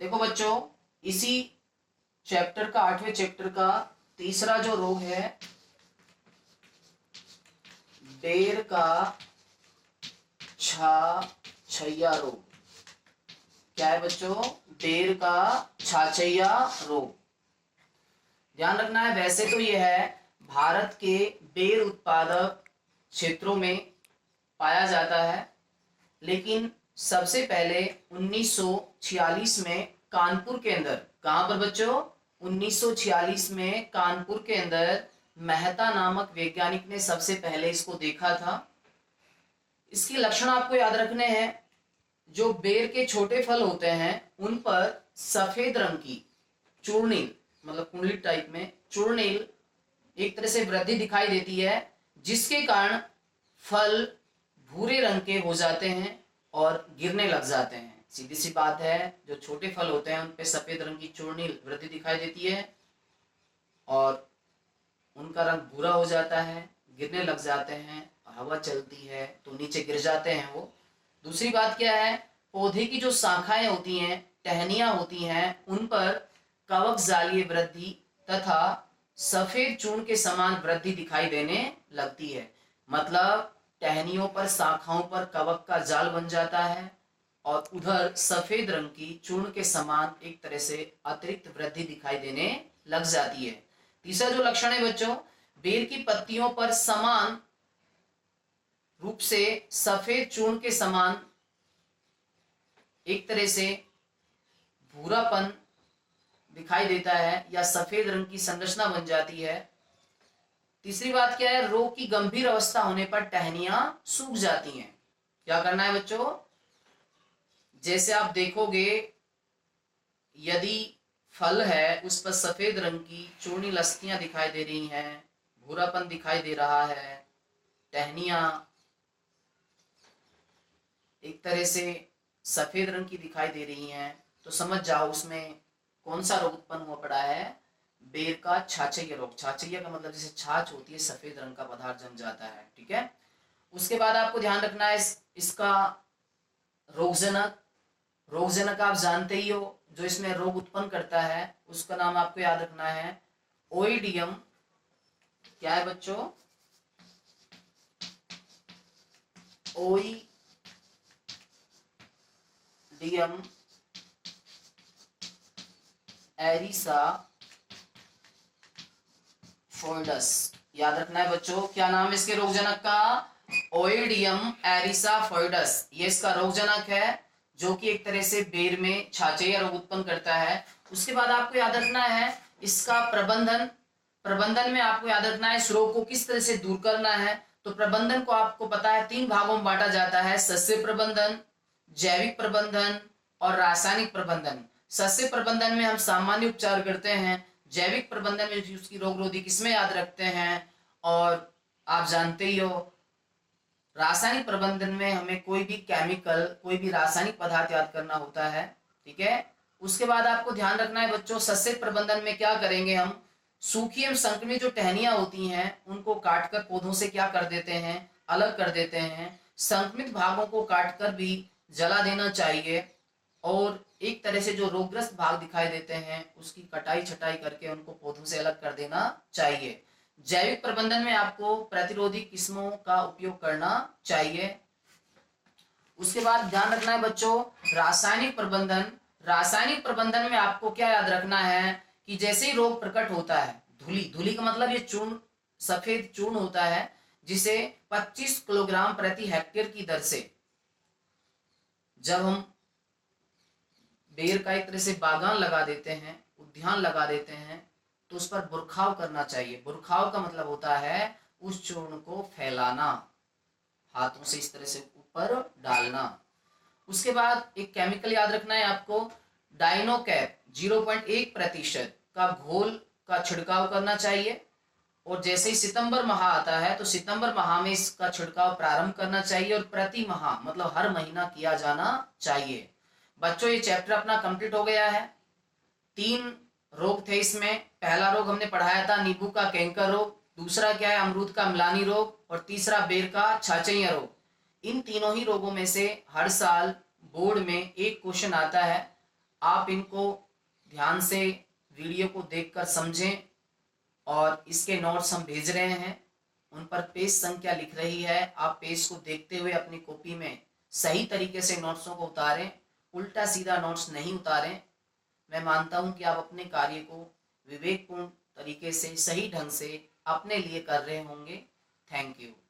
देखो बच्चों, इसी चैप्टर का 8वें चैप्टर का तीसरा जो रोग है, बेर का छाछैया रोग। क्या है बच्चों? बेर का छाछैया रोग। ध्यान रखना है, वैसे तो यह है भारत के बेर उत्पादक क्षेत्रों में पाया जाता है, लेकिन सबसे पहले 1946 में कानपुर के अंदर, कहां पर बच्चों? 1946 में कानपुर के अंदर मेहता नामक वैज्ञानिक ने सबसे पहले इसको देखा था। इसके लक्षण आपको याद रखने हैं। जो बेर के छोटे फल होते हैं उन पर सफेद रंग की चूर्णिल, मतलब कुंडली टाइप में चूर्णिल एक तरह से वृद्धि दिखाई देती है, जिसके कारण फल भूरे रंग के हो जाते हैं और गिरने लग जाते हैं। सीधी सी बात है, जो छोटे फल होते हैं उन पे सफेद रंग की चूर्णिल वृद्धि दिखाई देती है और उनका रंग भूरा हो जाता है, गिरने लग जाते हैं, हवा चलती है तो नीचे गिर जाते हैं वो। दूसरी बात क्या है, पौधे की जो शाखाएं होती हैं, टहनियां होती हैं, उन पर कवक जालीय वृद्धि तथा सफेद चूर्ण के समान वृद्धि दिखाई देने लगती है। मतलब टहनियों पर, शाखाओं पर कवक का जाल बन जाता है और उधर सफेद रंग की चूर्ण के समान एक तरह से अतिरिक्त वृद्धि दिखाई देने लग जाती है। तीसरा जो लक्षण है बच्चों, बेर की पत्तियों पर समान रूप से सफेद चूर्ण के समान एक तरह से भूरापन दिखाई देता है या सफेद रंग की संरचना बन जाती है। तीसरी बात क्या है, रोग की गंभीर अवस्था होने पर टहनियां सूख जाती हैं। क्या करना है बच्चों? जैसे आप देखोगे, यदि फल है उस पर सफेद रंग की चूर्णी लस्तियां दिखाई दे रही हैं, भूरापन दिखाई दे रहा है, टहनियां एक तरह से सफेद रंग की दिखाई दे रही हैं, तो समझ जाओ उसमें कौन सा रोग उत्पन्न हुआ पड़ा है? बेर का छाछैया रोग। छाछैया का मतलब जैसे छाछ होती है, सफेद रंग का पदार्थ जम जाता है। ठीक है। उसके बाद आपको ध्यान रखना है इसका रोगजनक। रोगजनक आप जानते ही हो, जो इसमें रोग उत्पन्न करता है उसका नाम आपको याद रखना है ओइडियम। क्या है बच्चों? ओइडियम एरिसा फोइडस। याद रखना है बच्चों, क्या नाम है इसके रोगजनक का? ओइडियम एरिसा फोइडस। ये इसका रोगजनक है, जो कि एक तरह से बेर में छाछैया रोग उत्पन्न करता है। उसके बाद आपको याद रखना है इसका प्रबंधन। प्रबंधन में आपको याद रखना है इस रोग को किस तरह से दूर करना है। तो प्रबंधन को आपको पता है 3 भागों में बांटा जाता है: सस्य प्रबंधन, जैविक प्रबंधन और रासायनिक प्रबंधन। सस्य प्रबंधन में हम सामान्य उपचार करते हैं, जैविक प्रबंधन में उसकी रोग रोधी किस्में याद रखते हैं, और आप जानते ही हो रासायनिक प्रबंधन में हमें कोई भी केमिकल, कोई भी रासायनिक पदार्थ याद करना होता है। ठीक है। उसके बाद आपको ध्यान रखना है बच्चों, सस्य प्रबंधन में क्या करेंगे हम? सूखी एवं संक्रमित जो टहनियां होती हैं उनको काटकर पौधों से क्या कर देते हैं? अलग कर देते हैं। संक्रमित भागों को काटकर भी जला देना चाहिए और एक तरह से जो रोगग्रस्त भाग दिखाई देते हैं उसकी कटाई छटाई करके उनको पौधों से अलग कर देना चाहिए। जैविक प्रबंधन में आपको प्रतिरोधी किस्मों का उपयोग करना चाहिए। उसके बाद ध्यान रखना है बच्चों रासायनिक प्रबंधन। रासायनिक प्रबंधन में आपको क्या याद रखना है कि जैसे ही रोग प्रकट होता है, धूली, धूली का मतलब ये चूर्ण, सफेद चूर्ण होता है, जिसे 25 किलोग्राम प्रति हेक्टेयर की दर से जब हम बेर का एक तरह से बागान लगा देते हैं, उद्यान लगा देते हैं, तो उस पर बुरखाव करना चाहिए। बुरखाव का मतलब होता है उस चूर्ण को फैलाना, हाथों से इस तरह से ऊपर डालना। उसके बाद एक केमिकल याद रखना है आपको, डाइनोकैप 0.1% का घोल का छिड़काव करना चाहिए। और जैसे ही सितंबर माह आता है तो सितंबर माह में इसका छिड़काव प्रारंभ करना चाहिए और प्रति माह मतलब हर महीना किया जाना चाहिए। बच्चों ये चैप्टर अपना कंप्लीट हो गया है। 3 रोग थे इसमें। पहला रोग हमने पढ़ाया था नींबू का कैंकर रोग, दूसरा क्या है अमरूद का मिलानी रोग, और तीसरा बेर का छाछैया रोग। इन तीनों ही रोगों में से हर साल बोर्ड में एक क्वेश्चन आता है आप इनको ध्यान से वीडियो को देखकर समझें। और इसके नोट्स हम भेज रहे हैं, उन पर पेज संख्या लिख रही है, आप पेज को देखते हुए अपनी कॉपी में सही तरीके से नोट्सों को उतारें, उल्टा सीधा नोट्स नहीं उतारें। मैं मानता हूं कि आप अपने कार्य को विवेकपूर्ण तरीके से सही ढंग से अपने लिए कर रहे होंगे। Thank you.